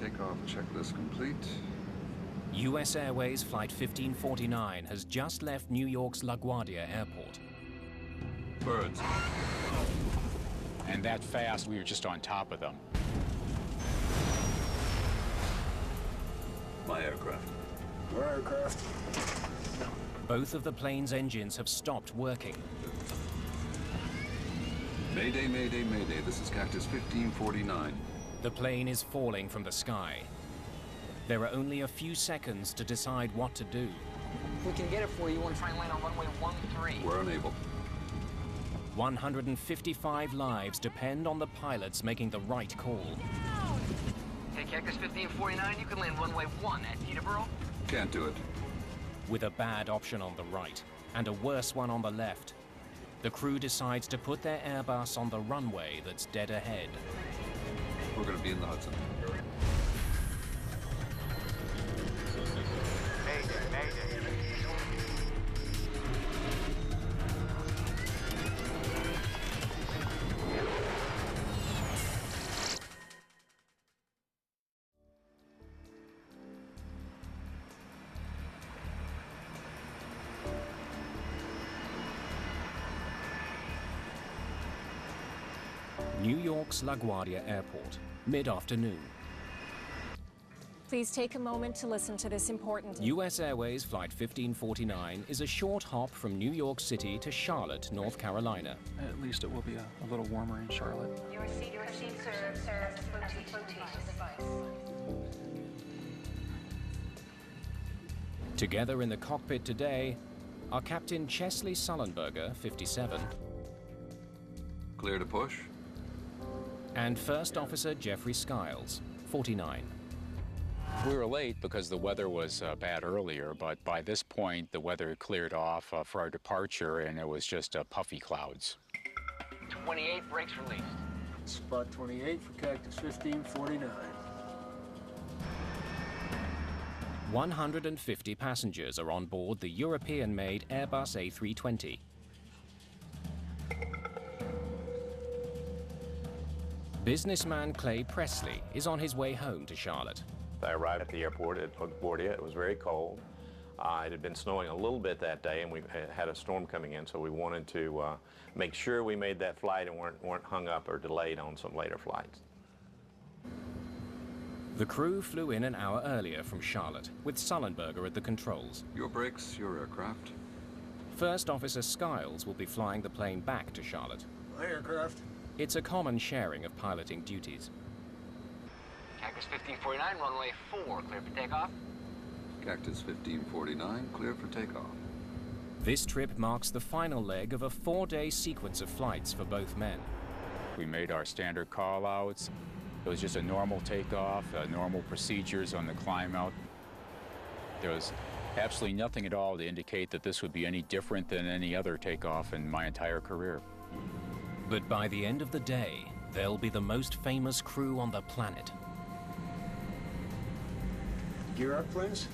takeoff checklist complete. US Airways Flight 1549 has just left New York's LaGuardia Airport. Birds. And that fast, we were just on top of them. My aircraft. Our aircraft. Both of the plane's engines have stopped working. Mayday, mayday, mayday. This is Cactus 1549. The plane is falling from the sky. There are only a few seconds to decide what to do. If we can get it for you, want to try and land on runway 13. We're unable. 155 lives depend on the pilots making the right call. Hey, Cactus 1549, you can land runway 1 at Peterborough. Can't do it. With a bad option on the right and a worse one on the left, the crew decides to put their Airbus on the runway that's dead ahead. We're going to be in the Hudson. Mayday, mayday. New York's LaGuardia Airport, mid-afternoon. Please take a moment to listen to this important... US Airways Flight 1549 is a short hop from New York City to Charlotte, North Carolina. At least it will be a little warmer in Charlotte. Your seat serves flotation device. Together in the cockpit today are Captain Chesley Sullenberger, 57, Clear to push. and First Officer Jeffrey Skiles, 49. We were late because the weather was bad earlier, but by this point, the weather had cleared off for our departure, and it was just puffy clouds. 28, brakes released. Spot 28 for Cactus 1549. 150 passengers are on board the European-made Airbus A320. Businessman Clay Presley is on his way home to Charlotte. I arrived at the airport at LaGuardia. It was very cold. It had been snowing a little bit that day, and we had a storm coming in, so we wanted to make sure we made that flight and weren't hung up or delayed on some later flights. The crew flew in an hour earlier from Charlotte, with Sullenberger at the controls. Your brakes, your aircraft. First Officer Skiles will be flying the plane back to Charlotte. My aircraft. It's a common sharing of piloting duties. Cactus 1549, runway 4, clear for takeoff. Cactus 1549, clear for takeoff. This trip marks the final leg of a 4-day sequence of flights for both men. We made our standard call-outs. It was just a normal takeoff, normal procedures on the climb out. There was absolutely nothing at all to indicate that this would be any different than any other takeoff in my entire career. But by the end of the day, they'll be the most famous crew on the planet. Gear up, please.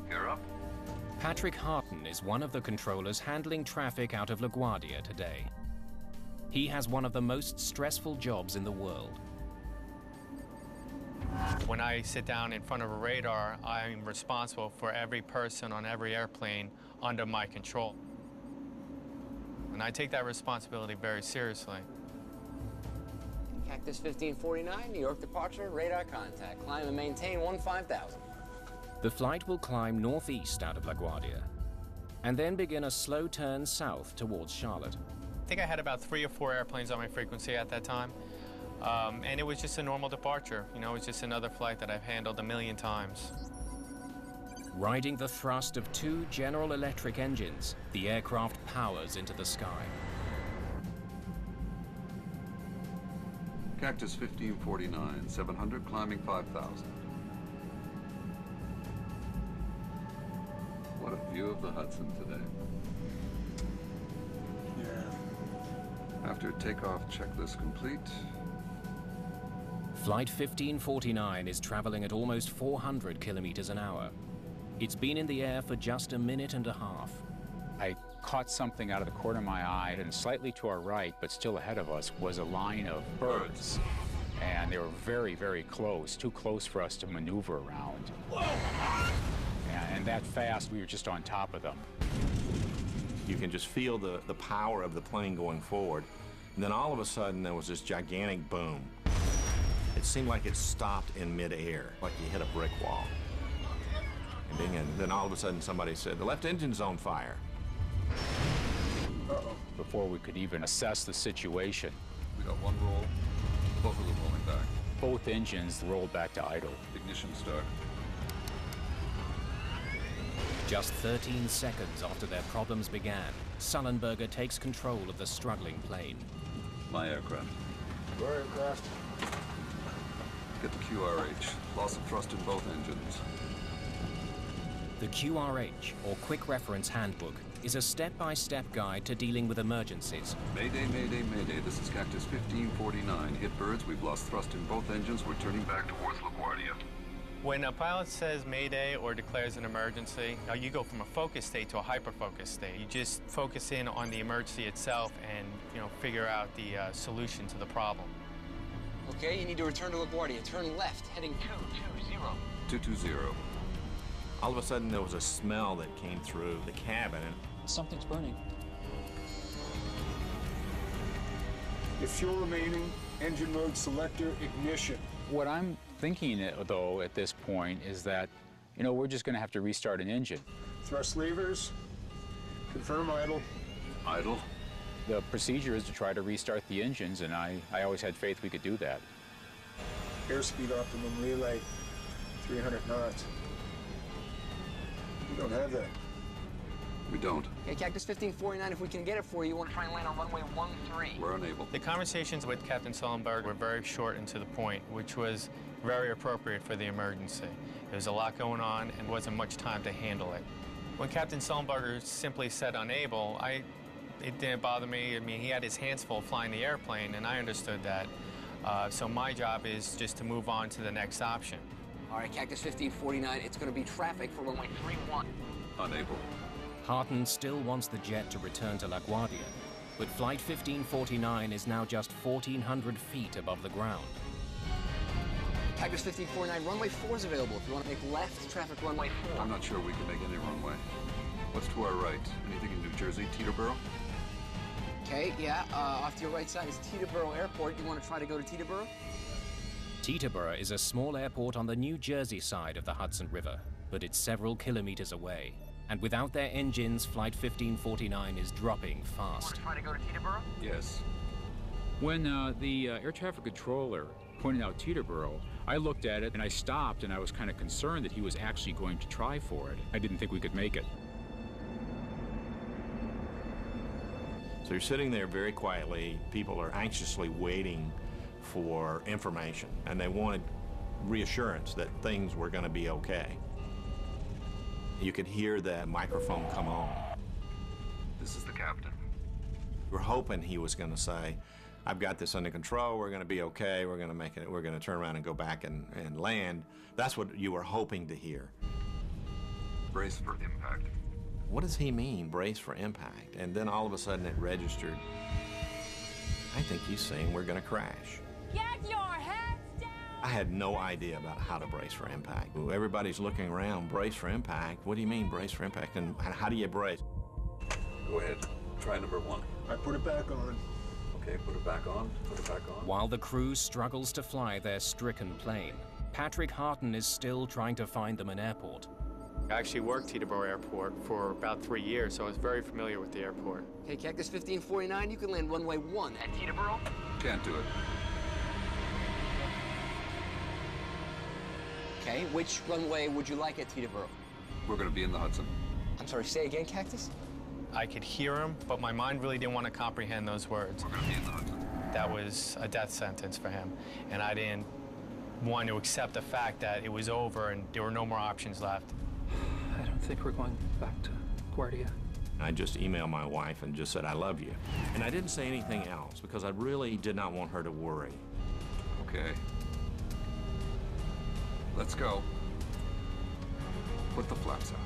Gear up. Patrick Harton is one of the controllers handling traffic out of LaGuardia today. He has one of the most stressful jobs in the world. When I sit down in front of a radar, I'm responsible for every person on every airplane under my control. And I take that responsibility very seriously. Cactus 1549, New York departure, radar contact. Climb and maintain 15,000. The flight will climb northeast out of LaGuardia, and then begin a slow turn south towards Charlotte. I think I had about 3 or 4 airplanes on my frequency at that time. And it was just a normal departure. You know, it was just another flight that I've handled a million times. Riding the thrust of 2 General Electric engines, the aircraft powers into the sky. Cactus 1549, 700, climbing 5,000. What a view of the Hudson today. Yeah. After takeoff checklist complete. Flight 1549 is traveling at almost 400 kilometers an hour. It's been in the air for just a minute and a half. I caught something out of the corner of my eye, and slightly to our right, but still ahead of us, was a line of birds. And they were very, very close, too close for us to maneuver around. And that fast, we were just on top of them. You can just feel the power of the plane going forward. And then all of a sudden, there was this gigantic boom. It seemed like it stopped in midair, like you hit a brick wall. And then all of a sudden, somebody said, "The left engine's on fire." Uh-oh. Before we could even assess the situation, We got one roll, both of them rolling back. both engines rolled back to idle. Ignition start. Just 13 seconds after their problems began, Sullenberger takes control of the struggling plane. My aircraft. Your aircraft. Get the QRH. Loss of thrust in both engines. The QRH, or Quick Reference Handbook, is a step-by-step guide to dealing with emergencies. Mayday, mayday, mayday. This is Cactus 1549. Hit birds. We've lost thrust in both engines. We're turning back towards LaGuardia. When a pilot says Mayday or declares an emergency, you go from a focus state to a hyper-focus state. You just focus in on the emergency itself and, figure out the solution to the problem. Okay, you need to return to LaGuardia. Turn left, heading 220. 220. All of a sudden, there was a smell that came through the cabin. Something's burning. If fuel remaining, engine mode selector, ignition. What I'm thinking, though, at this point is that, we're just going to have to restart an engine. Thrust levers. Confirm idle. Idle. The procedure is to try to restart the engines, and I always had faith we could do that. Airspeed optimum relay, 300 knots. We don't have that. We don't. Okay, Cactus 1549, if we can get it for you, you want to try and land on runway 13. We're unable. The conversations with Captain Sullenberger were very short and to the point, which was very appropriate for the emergency. There was a lot going on and wasn't much time to handle it. When Captain Sullenberger simply said unable, it didn't bother me. I mean, he had his hands full flying the airplane, and I understood that. So my job is just to move on to the next option. All right, Cactus 1549, it's going to be traffic for runway 31. Unable. Harton still wants the jet to return to LaGuardia, but Flight 1549 is now just 1,400 feet above the ground. Cactus 1549, runway 4 is available if you want to make left, traffic runway 4. I'm not sure we can make any runway. What's to our right? Anything in New Jersey? Teterboro? Okay, yeah, off to your right side is Teterboro Airport. You want to try to go to Teterboro? Teterboro is a small airport on the New Jersey side of the Hudson River, but it's several kilometers away. And without their engines, Flight 1549 is dropping fast. Want to try to go to Teterboro? Yes. When the air traffic controller pointed out Teterboro, I looked at it and I stopped, and I was kind of concerned that he was actually going to try for it. I didn't think we could make it. So you're sitting there very quietly. People are anxiously waiting for information, and they wanted reassurance that things were going to be okay. You could hear the microphone come on. This is the captain. We're hoping he was going to say, "I've got this under control, we're going to be okay, we're going to make it, we're going to turn around and go back and land." That's what you were hoping to hear. Brace for impact. What does he mean, brace for impact? And then all of a sudden it registered. I think he's saying we're going to crash. Get your heads down! I had no idea about how to brace for impact. Everybody's looking around, brace for impact. What do you mean, brace for impact? And how do you brace? Go ahead. Try number 1. I put it back on. Okay, put it back on. Put it back on. While the crew struggles to fly their stricken plane, Patrick Harton is still trying to find them an airport. I actually worked Teterboro Airport for about 3 years, so I was very familiar with the airport. Okay, Cactus 1549, you can land runway 1 at Teterboro. Can't do it. Okay, which runway would you like at Teterboro? We're going to be in the Hudson. I'm sorry, say again, Cactus? I could hear him, but my mind really didn't want to comprehend those words. We're going to be in the Hudson. That was a death sentence for him, and I didn't want to accept the fact that it was over and there were no more options left. I don't think we're going back to Guardia. I just emailed my wife and just said, "I love you." And I didn't say anything else because I really did not want her to worry. Okay. Let's go. Put the flaps out.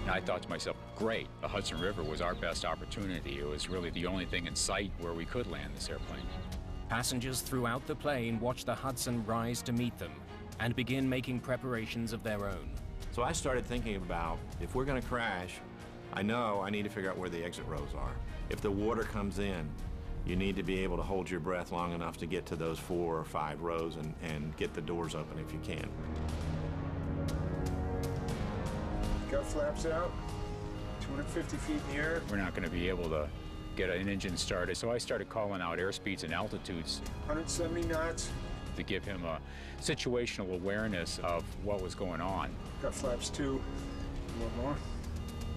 And I thought to myself, great, the Hudson River was our best opportunity. It was really the only thing in sight where we could land this airplane. Passengers throughout the plane watch the Hudson rise to meet them and begin making preparations of their own. So I started thinking about, if we're going to crash, I know I need to figure out where the exit rows are. If the water comes in, you need to be able to hold your breath long enough to get to those 4 or 5 rows and get the doors open if you can. Got flaps out, 250 feet in the air. We're not going to be able to get an engine started, so I started calling out airspeeds and altitudes 170 knots. to give him a situational awareness of what was going on. Got flaps 2. One more.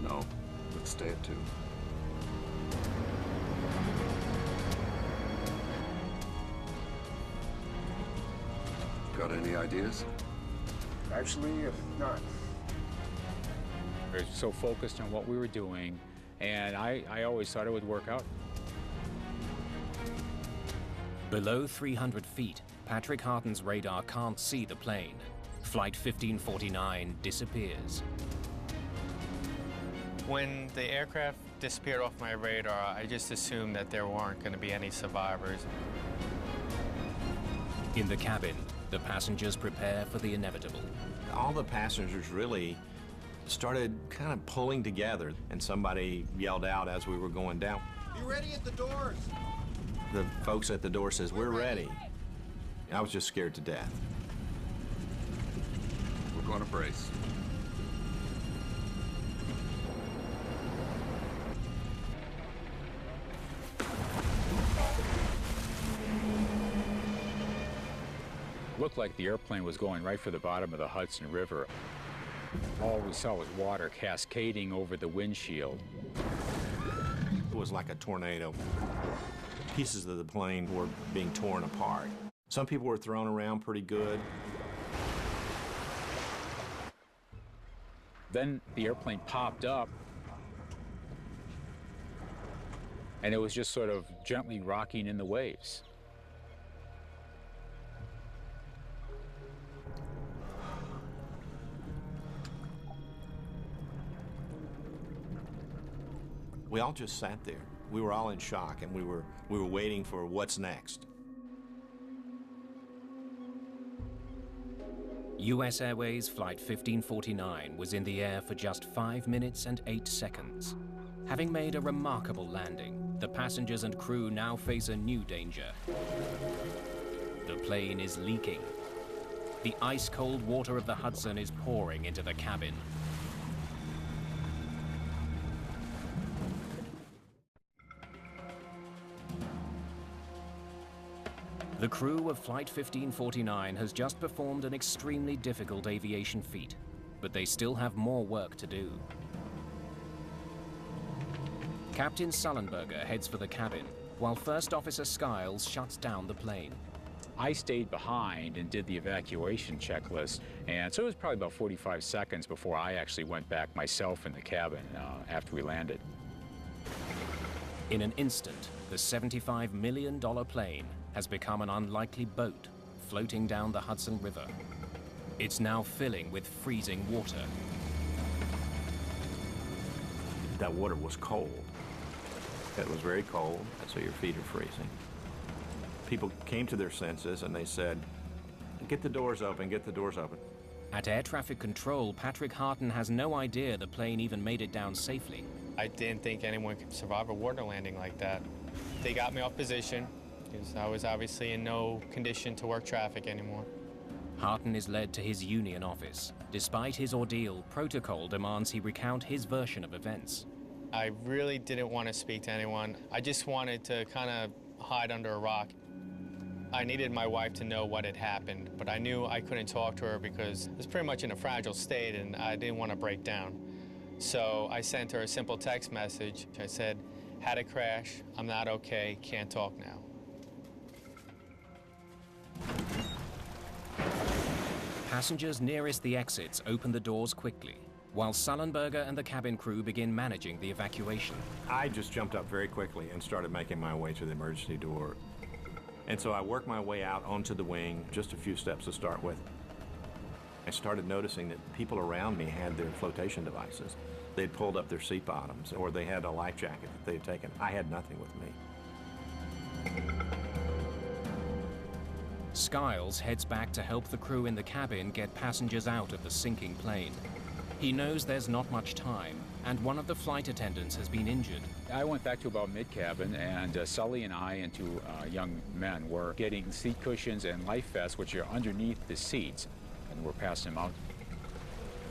No, let's stay at 2. Got any ideas? Actually, not. We were so focused on what we were doing, and I always thought it would work out. Below 300 feet, Patrick Harton's radar can't see the plane. Flight 1549 disappears. When the aircraft disappeared off my radar, I just assumed that there weren't going to be any survivors. In the cabin, the passengers prepare for the inevitable. All the passengers really started kind of pulling together, and somebody yelled out as we were going down, "You ready at the doors?" The folks at the door says, "We're ready." I was just scared to death. We're going to brace. Looked like the airplane was going right for the bottom of the Hudson River. All we saw was water cascading over the windshield. It was like a tornado. Pieces of the plane were being torn apart. Some people were thrown around pretty good. Then the airplane popped up, and it was just sort of gently rocking in the waves. We all just sat there. We were all in shock, and we were waiting for what's next. US Airways Flight 1549 was in the air for just 5 minutes and 8 seconds. Having made a remarkable landing, the passengers and crew now face a new danger. The plane is leaking. The ice-cold water of the Hudson is pouring into the cabin. The crew of Flight 1549 has just performed an extremely difficult aviation feat, but they still have more work to do. Captain Sullenberger heads for the cabin, while First Officer Skiles shuts down the plane. I stayed behind and did the evacuation checklist, and so it was probably about 45 seconds before I actually went back myself in the cabin after we landed. In an instant, the $75 million plane has become an unlikely boat floating down the Hudson River. It's now filling with freezing water. That water was cold. It was very cold, so your feet are freezing. People came to their senses and they said, "Get the doors open, get the doors open." At air traffic control, Patrick Harton has no idea the plane even made it down safely. I didn't think anyone could survive a water landing like that. They got me off position, because I was obviously in no condition to work traffic anymore. Harton is led to his union office. Despite his ordeal, protocol demands he recount his version of events. I really didn't want to speak to anyone. I just wanted to kind of hide under a rock. I needed my wife to know what had happened, but I knew I couldn't talk to her because I was pretty much in a fragile state and I didn't want to break down. So I sent her a simple text message. I said, "Had a crash, I'm not okay, can't talk now." Passengers nearest the exits open the doors quickly, while Sullenberger and the cabin crew begin managing the evacuation. I just jumped up very quickly and started making my way to the emergency door. And so I worked my way out onto the wing, just a few steps to start with. I started noticing that people around me had their flotation devices. They'd pulled up their seat bottoms, or they had a life jacket that they had taken. I had nothing with me. Skiles heads back to help the crew in the cabin get passengers out of the sinking plane. He knows there's not much time, and one of the flight attendants has been injured. I went back to about mid-cabin, and Sully and I and two young men were getting seat cushions and life vests, which are underneath the seats, and we're passing them out.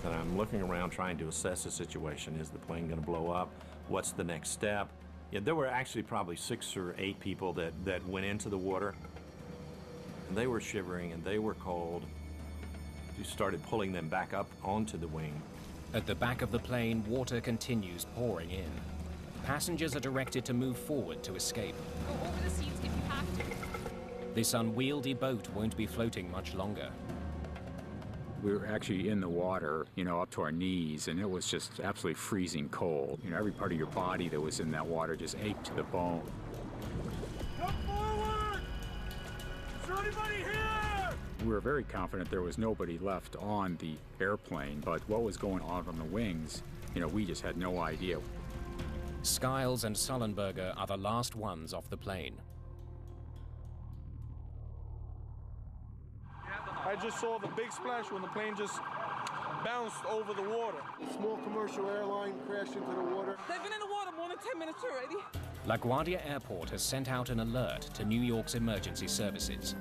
And I'm looking around trying to assess the situation. Is the plane going to blow up? What's the next step? Yeah, there were actually probably 6 or 8 people that went into the water. And they were shivering and they were cold. We started pulling them back up onto the wing. At the back of the plane, water continues pouring in. Passengers are directed to move forward to escape. Go over the seats if you have to. This unwieldy boat won't be floating much longer. We were actually in the water, up to our knees, and it was just absolutely freezing cold. Every part of your body that was in that water just ached to the bone. Come forward! Is there anybody here? We were very confident there was nobody left on the airplane, but what was going on the wings, we just had no idea. Skiles and Sullenberger are the last ones off the plane. I just saw the big splash when the plane just bounced over the water. A small commercial airline crashed into the water. They've been in the water more than 10 minutes already. LaGuardia Airport has sent out an alert to New York's emergency services.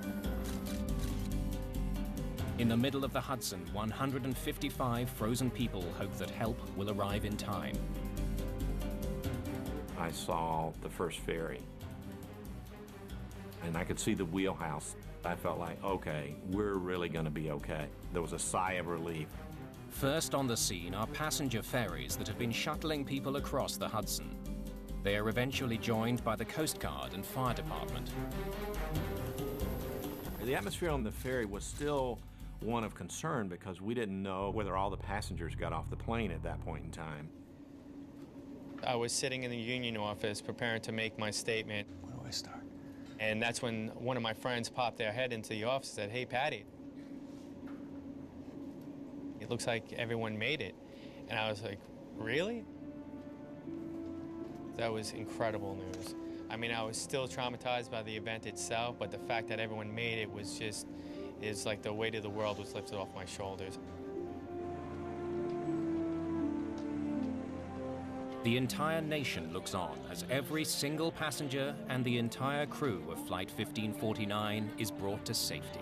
In the middle of the Hudson, 155 frozen people hope that help will arrive in time. I saw the first ferry, and I could see the wheelhouse. I felt like, okay, we're really going to be okay. There was a sigh of relief. First on the scene are passenger ferries that have been shuttling people across the Hudson. They are eventually joined by the Coast Guard and Fire Department. The atmosphere on the ferry was still one of concern because we didn't know whether all the passengers got off the plane at that point in time. I was sitting in the union office preparing to make my statement. Where do I start? And that's when one of my friends popped their head into the office and said, "Hey, Patty, it looks like everyone made it." And I was like, "Really?" That was incredible news. I mean, I was still traumatized by the event itself, but the fact that everyone made it was just, it's like the weight of the world was lifted off my shoulders. The entire nation looks on as every single passenger and the entire crew of Flight 1549 is brought to safety.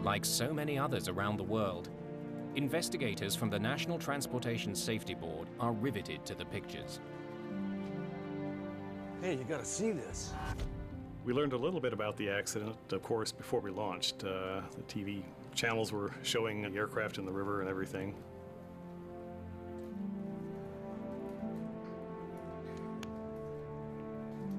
Like so many others around the world, investigators from the National Transportation Safety Board are riveted to the pictures. Hey, you gotta see this. We learned a little bit about the accident, of course, before we launched. The TV channels were showing the aircraft in the river and everything.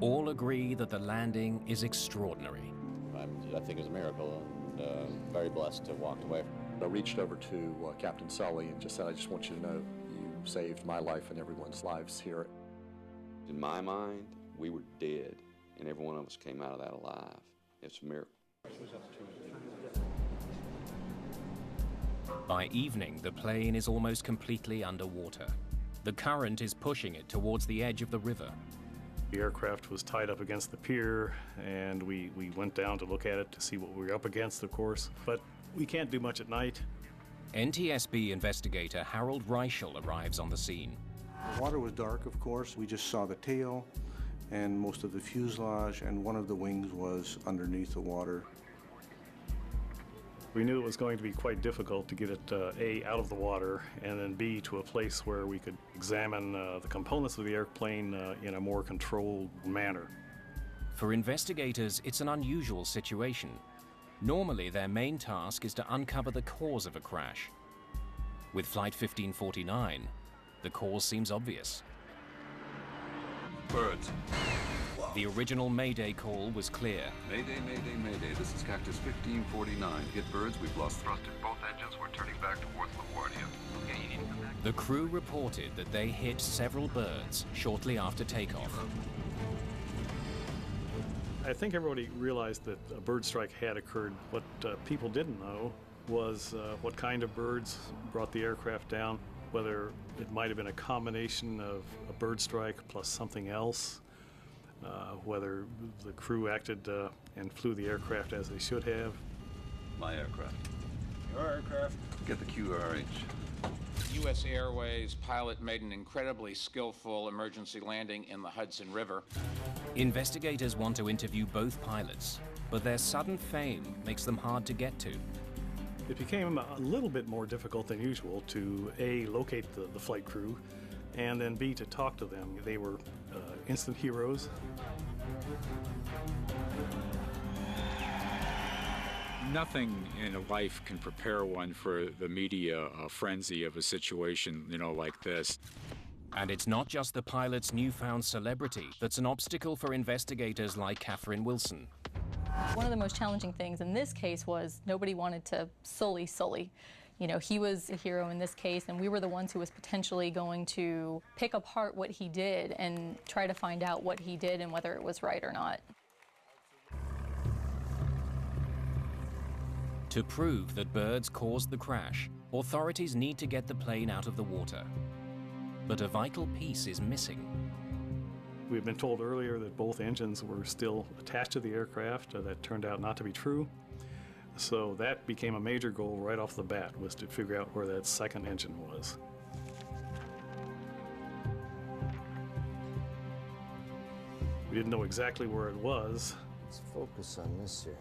All agree that the landing is extraordinary. I think it was a miracle, and very blessed to walk away. I reached over to Captain Sully and just said, "I just want you to know you saved my life and everyone's lives here." In my mind, we were dead, and every one of us came out of that alive. It's a miracle. By evening, the plane is almost completely underwater. The current is pushing it towards the edge of the river. The aircraft was tied up against the pier, and we went down to look at it to see what we were up against, of course. But we can't do much at night. NTSB investigator Harold Reichel arrives on the scene. The water was dark, of course. We just saw the tail and most of the fuselage, and one of the wings was underneath the water. We knew it was going to be quite difficult to get it, A, out of the water, and then B, to a place where we could examine the components of the airplane in a more controlled manner. For investigators, it's an unusual situation. Normally, their main task is to uncover the cause of a crash. With Flight 1549, the cause seems obvious. Birds. The original Mayday call was clear. Mayday, Mayday, Mayday. This is Cactus 1549. Hit birds. We've lost thrust in both engines. We're turning back towards LaGuardia. Okay, you need to come back. The crew reported that they hit several birds shortly after takeoff. I think everybody realized that a bird strike had occurred. What people didn't know was what kind of birds brought the aircraft down, whether it might have been a combination of a bird strike plus something else, whether the crew acted and flew the aircraft as they should have. My aircraft. Your aircraft. Get the QRH. U.S. Airways pilot made an incredibly skillful emergency landing in the Hudson River. Investigators want to interview both pilots, but their sudden fame makes them hard to get to. It became a little bit more difficult than usual to A, locate the flight crew, and then B, to talk to them. They were instant heroes. Nothing in life can prepare one for the media frenzy of a situation, like this. And it's not just the pilot's newfound celebrity that's an obstacle for investigators like Catherine Wilson. One of the most challenging things in this case was nobody wanted to sully Sully. He was a hero in this case, and we were the ones who was potentially going to pick apart what he did and try to find out what he did and whether it was right or not. To prove that birds caused the crash, authorities need to get the plane out of the water. But a vital piece is missing. We had been told earlier that both engines were still attached to the aircraft. That turned out not to be true. So that became a major goal right off the bat, was to figure out where that second engine was. We didn't know exactly where it was. Let's focus on this area.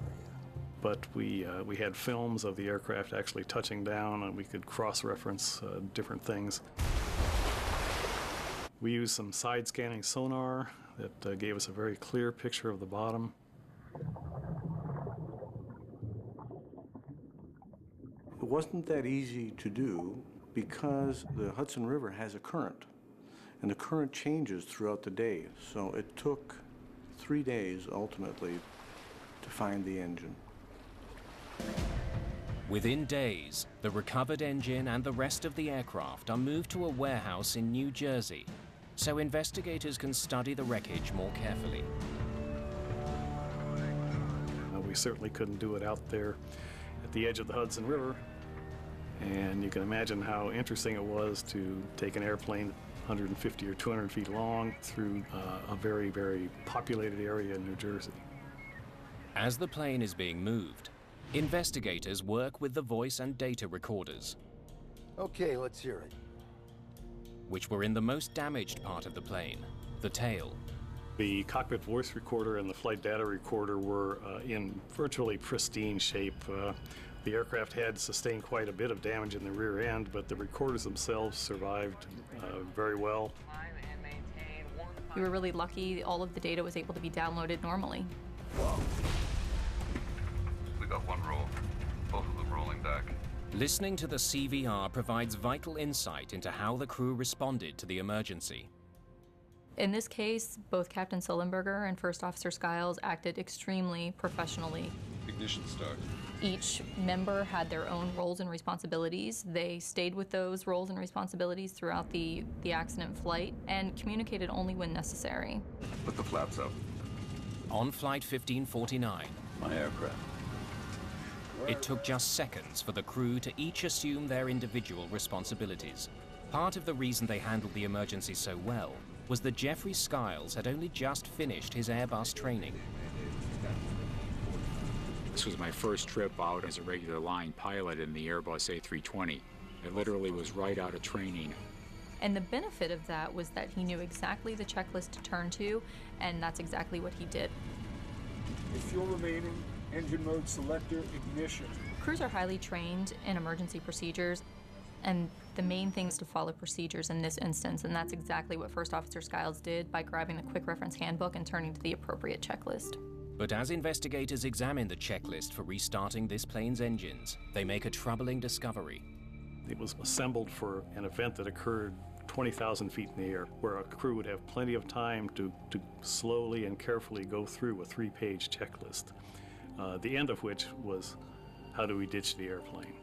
But we had films of the aircraft actually touching down, and we could cross-reference different things. We used some side-scanning sonar that gave us a very clear picture of the bottom. It wasn't that easy to do because the Hudson River has a current, and the current changes throughout the day. So it took 3 days, ultimately, to find the engine. Within days, the recovered engine and the rest of the aircraft are moved to a warehouse in New Jersey, so investigators can study the wreckage more carefully. We certainly couldn't do it out there at the edge of the Hudson River, and you can imagine how interesting it was to take an airplane 150 or 200 feet long through a very, very populated area in New Jersey. As the plane is being moved, investigators work with the voice and data recorders. Okay, let's hear it. Which were in the most damaged part of the plane, the tail. The cockpit voice recorder and the flight data recorder were in virtually pristine shape. The aircraft had sustained quite a bit of damage in the rear end, but the recorders themselves survived very well. We were really lucky. All of the data was able to be downloaded normally. We got one roll, both of them rolling back. Listening to the CVR provides vital insight into how the crew responded to the emergency. In this case, both Captain Sullenberger and First Officer Skiles acted extremely professionally. Ignition start. Each member had their own roles and responsibilities. They stayed with those roles and responsibilities throughout the accident flight and communicated only when necessary. Put the flaps up. On Flight 1549, My aircraft. it took just seconds for the crew to each assume their individual responsibilities. Part of the reason they handled the emergency so well was that Jeffrey Skiles had only just finished his Airbus training. This was my first trip out as a regular line pilot in the Airbus A320. I literally was right out of training. And the benefit of that was that he knew exactly the checklist to turn to, and that's exactly what he did. If you're remaining, engine mode selector, ignition. Crews are highly trained in emergency procedures, and the main thing is to follow procedures in this instance, and that's exactly what First Officer Skiles did by grabbing the quick reference handbook and turning to the appropriate checklist. But as investigators examine the checklist for restarting this plane's engines, they make a troubling discovery. It was assembled for an event that occurred 20,000 feet in the air, where a crew would have plenty of time to slowly and carefully go through a 3-page checklist, the end of which was, how do we ditch the airplane?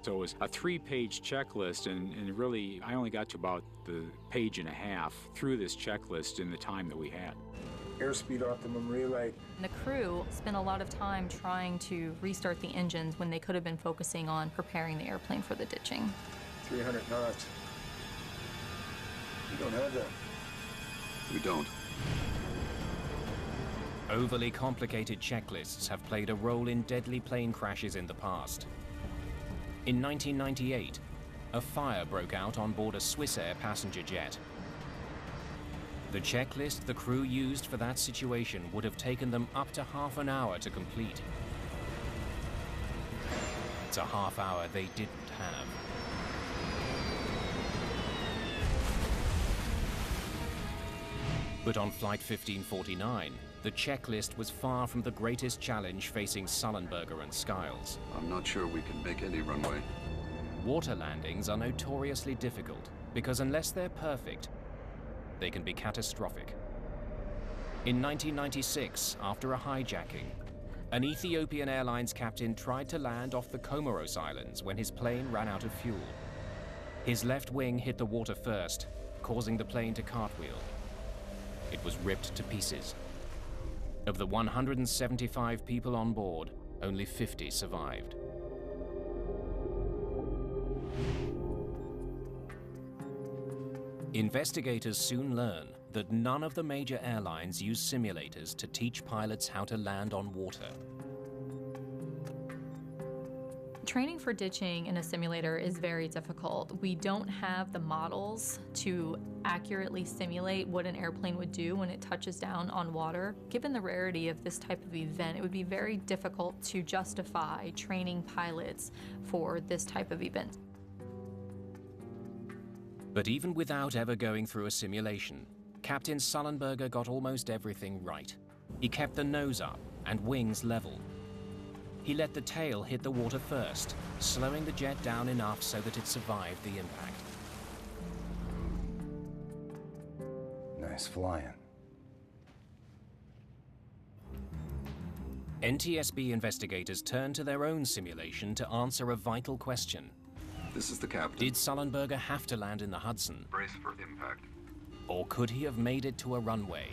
So it was a 3-page checklist, and really, I only got to about the page and a half through this checklist in the time that we had. airspeed optimum relay. And the crew spent a lot of time trying to restart the engines when they could have been focusing on preparing the airplane for the ditching. 300 knots. You don't have that. We don't. Overly complicated checklists have played a role in deadly plane crashes in the past. In 1998, a fire broke out on board a Swissair passenger jet. The checklist the crew used for that situation would have taken them up to half an hour to complete. It's a half hour they didn't have. But on Flight 1549, the checklist was far from the greatest challenge facing Sullenberger and Skiles. I'm not sure we can make any runway. Water landings are notoriously difficult because unless they're perfect, they can be catastrophic. In 1996, after a hijacking, an Ethiopian Airlines captain tried to land off the Comoros Islands when his plane ran out of fuel. His left wing hit the water first, causing the plane to cartwheel. It was ripped to pieces. Of the 175 people on board, only 50 survived. Investigators soon learn that none of the major airlines use simulators to teach pilots how to land on water. Training for ditching in a simulator is very difficult. We don't have the models to accurately simulate what an airplane would do when it touches down on water. Given the rarity of this type of event, it would be very difficult to justify training pilots for this type of event. But even without ever going through a simulation, Captain Sullenberger got almost everything right. He kept the nose up and wings level. He let the tail hit the water first, slowing the jet down enough so that it survived the impact. Nice flying. NTSB investigators turned to their own simulation to answer a vital question. This is the captain. Did Sullenberger have to land in the Hudson? Brace for impact. Or could he have made it to a runway?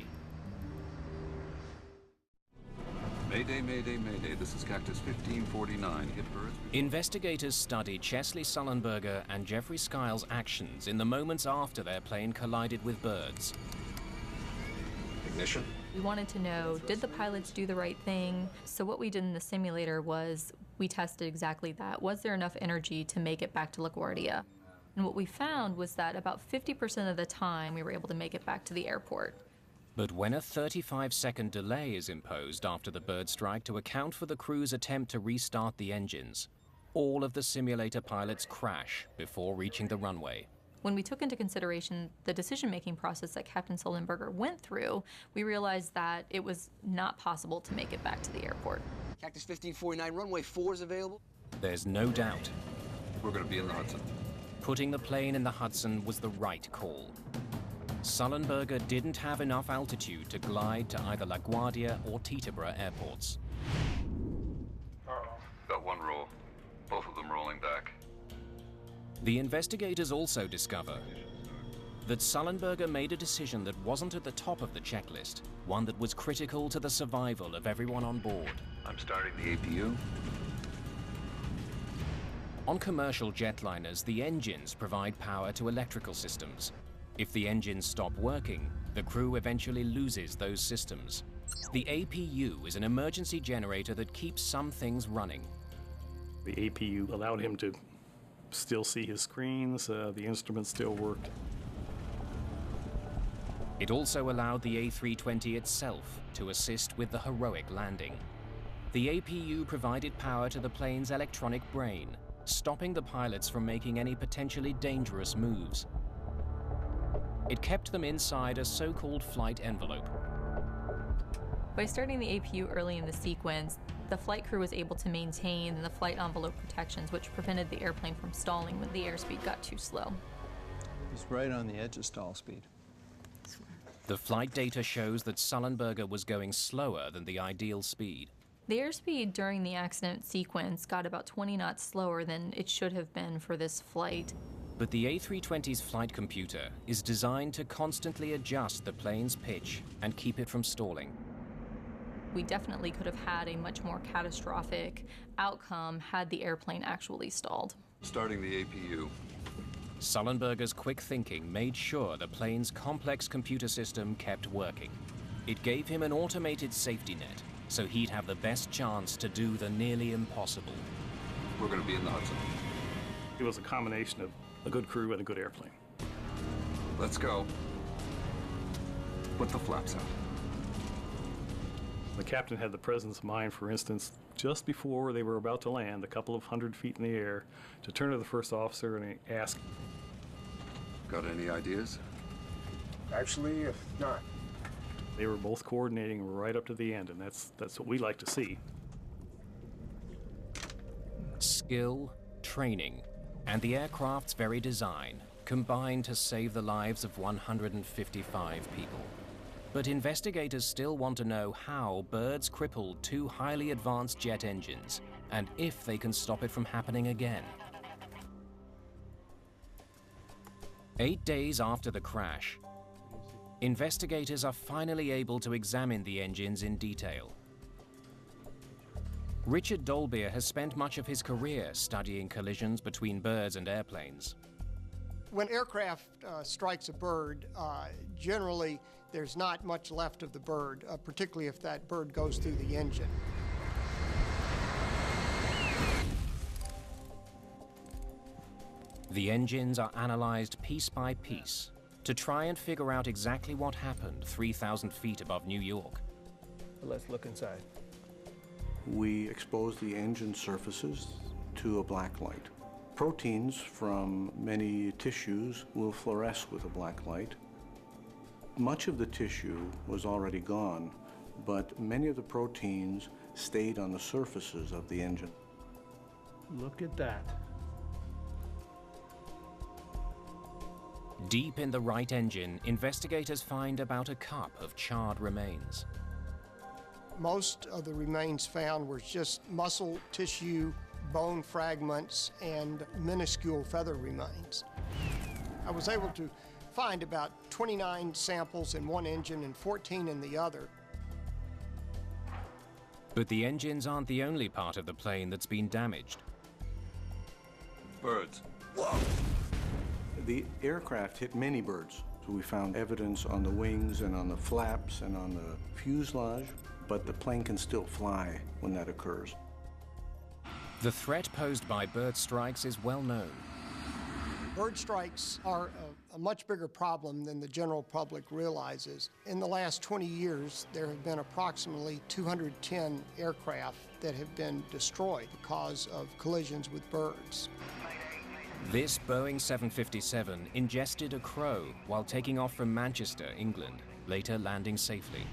Mayday, mayday, mayday. This is Cactus 1549. Hit birds. Investigators studied Chesley Sullenberger and Jeffrey Skiles' actions in the moments after their plane collided with birds. Ignition. We wanted to know, did the pilots do the right thing? So what we did in the simulator was we tested exactly that. Was there enough energy to make it back to LaGuardia? And what we found was that about 50% of the time we were able to make it back to the airport. But when a 35-second delay is imposed after the bird strike to account for the crew's attempt to restart the engines, all of the simulator pilots crash before reaching the runway. When we took into consideration the decision-making process that Captain Sullenberger went through, we realized that it was not possible to make it back to the airport. Cactus 1549, runway 4 is available. There's no doubt. We're going to be in the Hudson. Putting the plane in the Hudson was the right call. Sullenberger didn't have enough altitude to glide to either LaGuardia or Teterboro airports. Got one roll. Both of them rolling back. The investigators also discover that Sullenberger made a decision that wasn't at the top of the checklist, one that was critical to the survival of everyone on board. I'm starting the APU. On commercial jetliners, the engines provide power to electrical systems. If the engines stop working, the crew eventually loses those systems. The APU is an emergency generator that keeps some things running. The APU allowed him to still see his screens, the instruments still worked. It also allowed the A320 itself to assist with the heroic landing. The APU provided power to the plane's electronic brain, stopping the pilots from making any potentially dangerous moves. It kept them inside a so-called flight envelope. By starting the APU early in the sequence, the flight crew was able to maintain the flight envelope protections, which prevented the airplane from stalling when the airspeed got too slow. He's right on the edge of stall speed. The flight data shows that Sullenberger was going slower than the ideal speed. The airspeed during the accident sequence got about 20 knots slower than it should have been for this flight. But the A320's flight computer is designed to constantly adjust the plane's pitch and keep it from stalling. We definitely could have had a much more catastrophic outcome had the airplane actually stalled. Starting the APU. Sullenberger's quick thinking made sure the plane's complex computer system kept working. It gave him an automated safety net, so he'd have the best chance to do the nearly impossible. We're going to be in the Hudson. It was a combination of a good crew and a good airplane. Let's go. Put the flaps out. The captain had the presence of mind, for instance, just before they were about to land, a couple of 100 feet in the air, to turn to the first officer and ask, "Got any ideas?" Actually, if not. They were both coordinating right up to the end, and that's what we like to see. Skill, training, and the aircraft's very design combined to save the lives of 155 people. But investigators still want to know how birds crippled two highly advanced jet engines, and if they can stop it from happening again. 8 days after the crash, investigators are finally able to examine the engines in detail. Richard Dolbear has spent much of his career studying collisions between birds and airplanes. When aircraft strikes a bird, generally there's not much left of the bird, particularly if that bird goes through the engine. The engines are analyzed piece by piece to try and figure out exactly what happened 3,000 feet above New York. Let's look inside. We expose the engine surfaces to a black light. Proteins from many tissues will fluoresce with a black light. Much of the tissue was already gone, but many of the proteins stayed on the surfaces of the engine. Look at that. Deep in the right engine, investigators find about a cup of charred remains. Most of the remains found were just muscle tissue, bone fragments, and minuscule feather remains. I was able to find about 29 samples in one engine and 14 in the other. But the engines aren't the only part of the plane that's been damaged. Birds. Whoa! The aircraft hit many birds. So we found evidence on the wings and on the flaps and on the fuselage, but the plane can still fly when that occurs. The threat posed by bird strikes is well known. Bird strikes are a much bigger problem than the general public realizes. In the last 20 years, there have been approximately 210 aircraft that have been destroyed because of collisions with birds. This Boeing 757 ingested a crow while taking off from Manchester, England, later landing safely.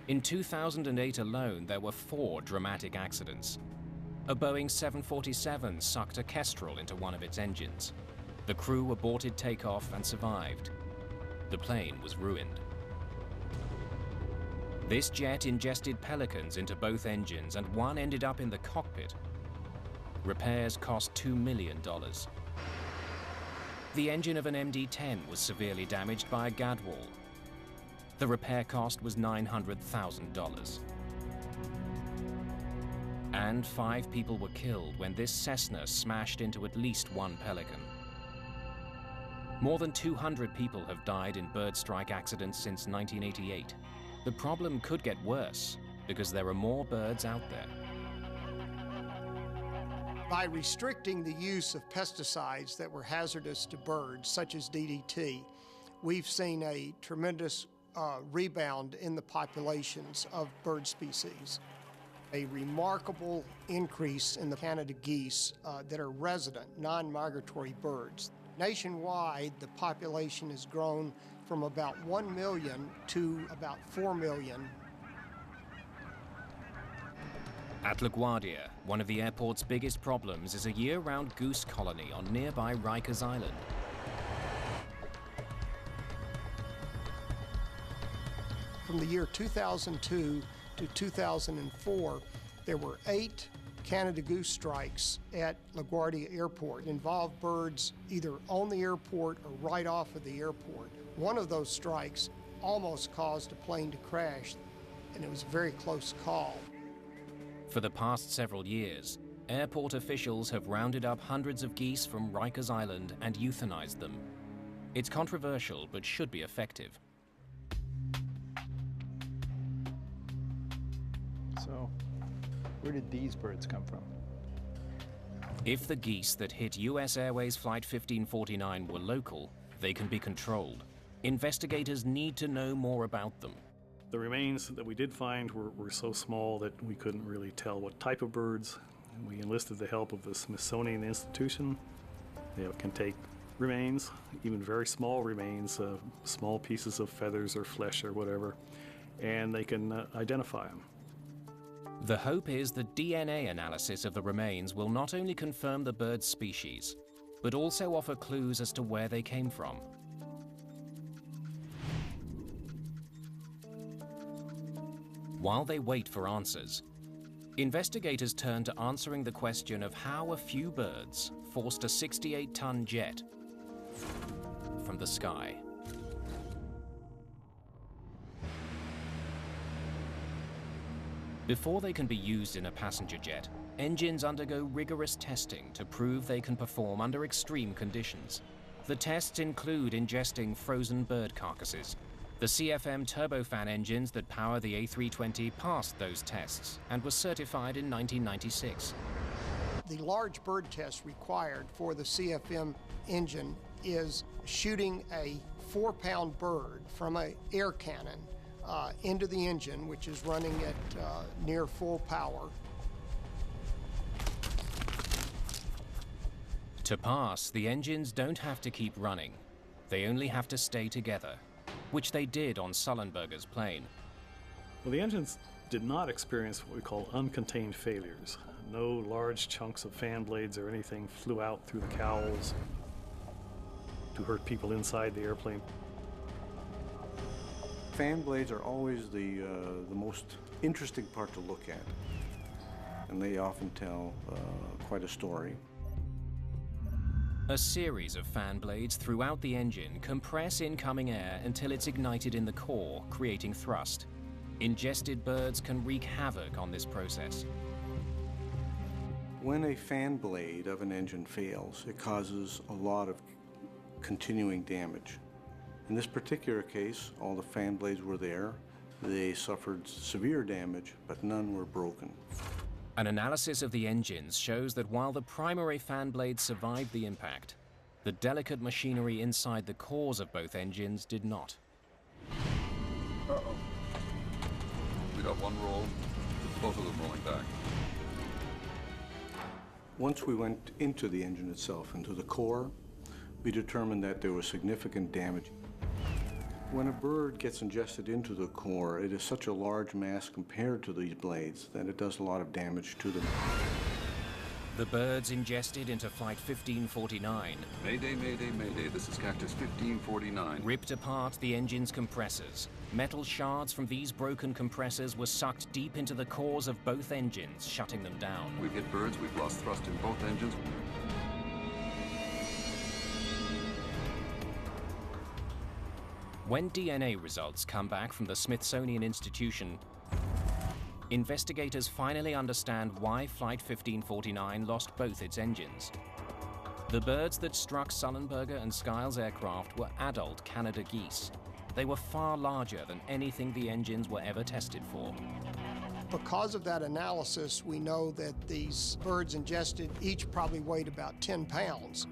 In 2008 alone, there were 4 dramatic accidents. A Boeing 747 sucked a kestrel into one of its engines. The crew aborted takeoff and survived. The plane was ruined. This jet ingested pelicans into both engines, and one ended up in the cockpit. Repairs cost $2 million. The engine of an MD-10 was severely damaged by a gadwall. The repair cost was $900,000. And 5 people were killed when this Cessna smashed into at least one pelican. More than 200 people have died in bird strike accidents since 1988. The problem could get worse because there are more birds out there. By restricting the use of pesticides that were hazardous to birds, such as DDT, we've seen a tremendous rebound in the populations of bird species. A remarkable increase in the Canada geese that are resident, non-migratory birds. Nationwide, the population has grown from about 1 million to about 4 million. At LaGuardia, one of the airport's biggest problems is a year-round goose colony on nearby Rikers Island. From the year 2002 to 2004, there were 8 Canada goose strikes at LaGuardia Airport involved birds either on the airport or right off of the airport. One of those strikes almost caused a plane to crash, and it was a very close call. For the past several years, airport officials have rounded up hundreds of geese from Rikers Island and euthanized them. It's controversial, but should be effective. So, where did these birds come from? If the geese that hit US Airways Flight 1549 were local, they can be controlled. Investigators need to know more about them. The remains that we did find were so small that we couldn't really tell what type of birds. We enlisted the help of the Smithsonian Institution. They can take remains, even very small remains, small pieces of feathers or flesh or whatever, and they can identify them. The hope is that DNA analysis of the remains will not only confirm the bird's species, but also offer clues as to where they came from. While they wait for answers, investigators turn to answering the question of how a few birds forced a 68-ton jet from the sky. Before they can be used in a passenger jet, engines undergo rigorous testing to prove they can perform under extreme conditions. The tests include ingesting frozen bird carcasses. The CFM turbofan engines that power the A320 passed those tests and was certified in 1996. The large bird test required for the CFM engine is shooting a 4-pound bird from an air cannon into the engine, which is running at near full power. To pass, the engines don't have to keep running. They only have to stay together, which they did on Sullenberger's plane. Well, the engines did not experience what we call uncontained failures. No large chunks of fan blades or anything flew out through the cowls to hurt people inside the airplane. Fan blades are always the most interesting part to look at, and they often tell quite a story. A series of fan blades throughout the engine compress incoming air until it's ignited in the core, creating thrust. Ingested birds can wreak havoc on this process. When a fan blade of an engine fails, it causes a lot of continuing damage. In this particular case, all the fan blades were there. They suffered severe damage, but none were broken. An analysis of the engines shows that while the primary fan blades survived the impact, the delicate machinery inside the cores of both engines did not. Uh-oh. We got one roll, both of them rolling back. Once we went into the engine itself, into the core, we determined that there was significant damage. When a bird gets ingested into the core, it is such a large mass compared to these blades that it does a lot of damage to them. The birds ingested into Flight 1549. Mayday, mayday, mayday. This is Cactus 1549. Ripped apart the engine's compressors. Metal shards from these broken compressors were sucked deep into the cores of both engines, shutting them down. We've hit birds, we've lost thrust in both engines. When DNA results come back from the Smithsonian Institution, investigators finally understand why Flight 1549 lost both its engines. The birds that struck Sullenberger and Skiles' aircraft were adult Canada geese. They were far larger than anything the engines were ever tested for. Because of that analysis, we know that these birds ingested each probably weighed about 10 pounds.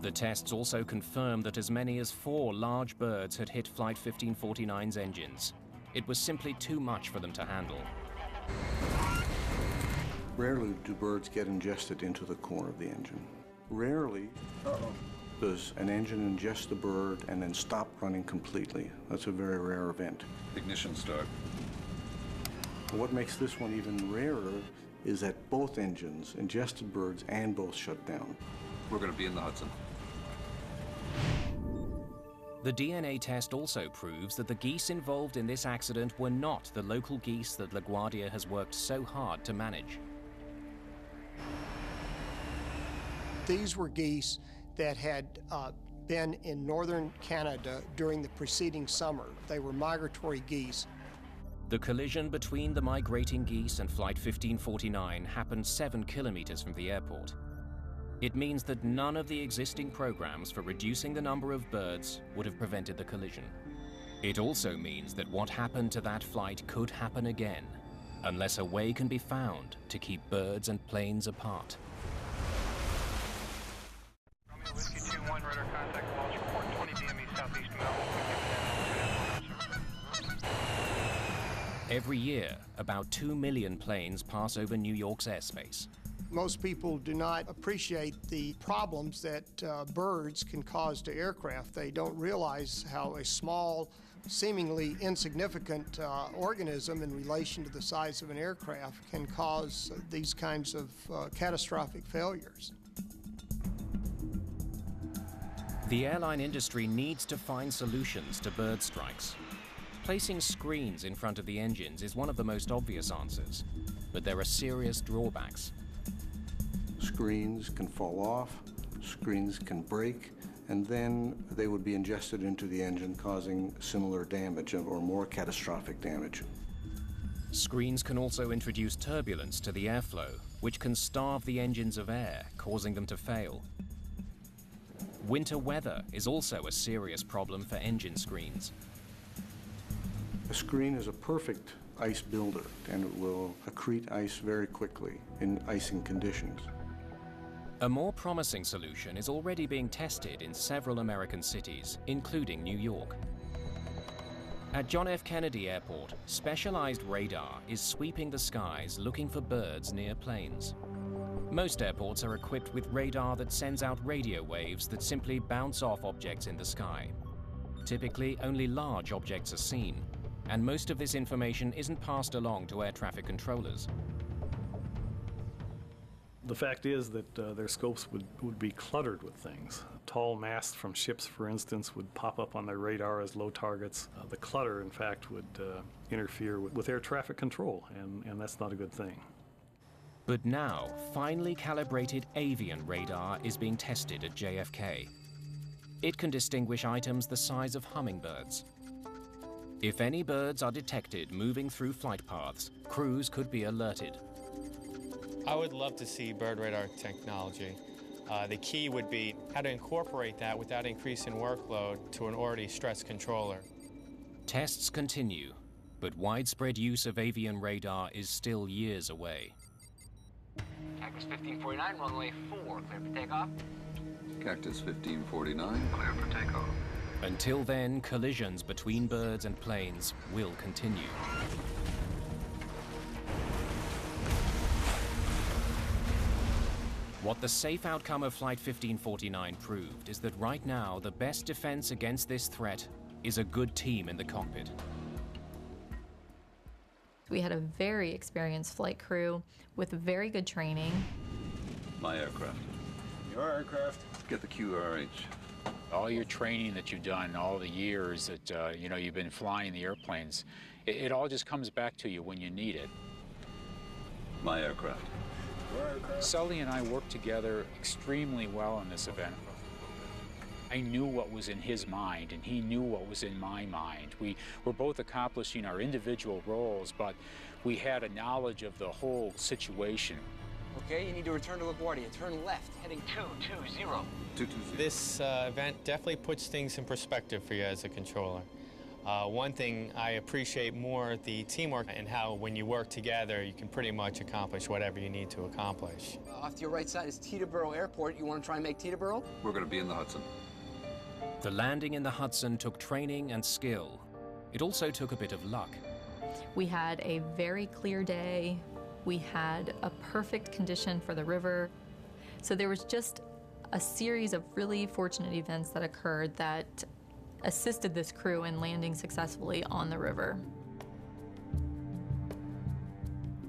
The tests also confirmed that as many as 4 large birds had hit Flight 1549's engines. It was simply too much for them to handle. Rarely do birds get ingested into the core of the engine. Rarely does an engine ingest the bird and then stop running completely. That's a very rare event. Ignition start. What makes this one even rarer is that both engines ingested birds and both shut down. We're going to be in the Hudson. The DNA test also proves that the geese involved in this accident were not the local geese that LaGuardia has worked so hard to manage. These were geese that had been in northern Canada during the preceding summer. They were migratory geese. The collision between the migrating geese and Flight 1549 happened 7 kilometers from the airport. It means that none of the existing programs for reducing the number of birds would have prevented the collision. It also means that what happened to that flight could happen again, unless a way can be found to keep birds and planes apart. Romeo Whiskey 2-1, radar contact, Walsh report 20 DME southeast Melbourne. Every year, about 2 million planes pass over New York's airspace. Most people do not appreciate the problems that birds can cause to aircraft. They don't realize how a small, seemingly insignificant organism in relation to the size of an aircraft can cause these kinds of catastrophic failures. The airline industry needs to find solutions to bird strikes. Placing screens in front of the engines is one of the most obvious answers, but there are serious drawbacks. Screens can fall off, screens can break, and then they would be ingested into the engine, causing similar damage or more catastrophic damage. Screens can also introduce turbulence to the airflow, which can starve the engines of air, causing them to fail. Winter weather is also a serious problem for engine screens. A screen is a perfect ice builder, and it will accrete ice very quickly in icing conditions. A more promising solution is already being tested in several American cities, including New York. At John F. Kennedy Airport, specialized radar is sweeping the skies looking for birds near planes. Most airports are equipped with radar that sends out radio waves that simply bounce off objects in the sky. Typically, only large objects are seen, and most of this information isn't passed along to air traffic controllers. The fact is that their scopes would be cluttered with things. Tall masts from ships, for instance, would pop up on their radar as low targets. The clutter, in fact, would interfere with air traffic control, and that's not a good thing. But now, finely calibrated avian radar is being tested at JFK. It can distinguish items the size of hummingbirds. If any birds are detected moving through flight paths, crews could be alerted. I would love to see bird radar technology. The key would be how to incorporate that without increasing workload to an already stressed controller. Tests continue, but widespread use of avian radar is still years away. Cactus 1549, runway 4, clear for takeoff. Cactus 1549, clear for takeoff. Until then, collisions between birds and planes will continue. What the safe outcome of Flight 1549 proved is that right now, the best defense against this threat is a good team in the cockpit. We had a very experienced flight crew with very good training. My aircraft. Your aircraft. Get the QRH. All your training that you've done, all the years that you've been flying the airplanes, it all just comes back to you when you need it. My aircraft. Sully and I worked together extremely well on this event. I knew what was in his mind, and he knew what was in my mind. We were both accomplishing our individual roles, but we had a knowledge of the whole situation. Okay, you need to return to LaGuardia. Turn left, heading 220. 220. This event definitely puts things in perspective for you as a controller. One thing I appreciate more, the teamwork and how when you work together, you can pretty much accomplish whatever you need to accomplish. Off to your right side is Teterboro Airport. You want to try and make Teterboro? We're going to be in the Hudson. The landing in the Hudson took training and skill. It also took a bit of luck. We had a very clear day. We had a perfect condition for the river. So there was just a series of really fortunate events that occurred that assisted this crew in landing successfully on the river.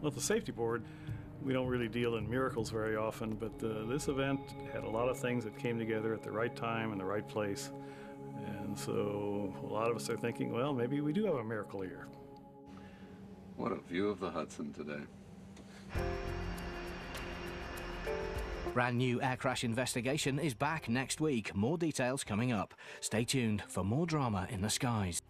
Well, at the safety board, we don't really deal in miracles very often, but this event had a lot of things that came together at the right time and the right place. And so a lot of us are thinking, well, maybe we do have a miracle here. What a view of the Hudson today. Brand new air crash investigation is back next week. More details coming up. Stay tuned for more drama in the skies.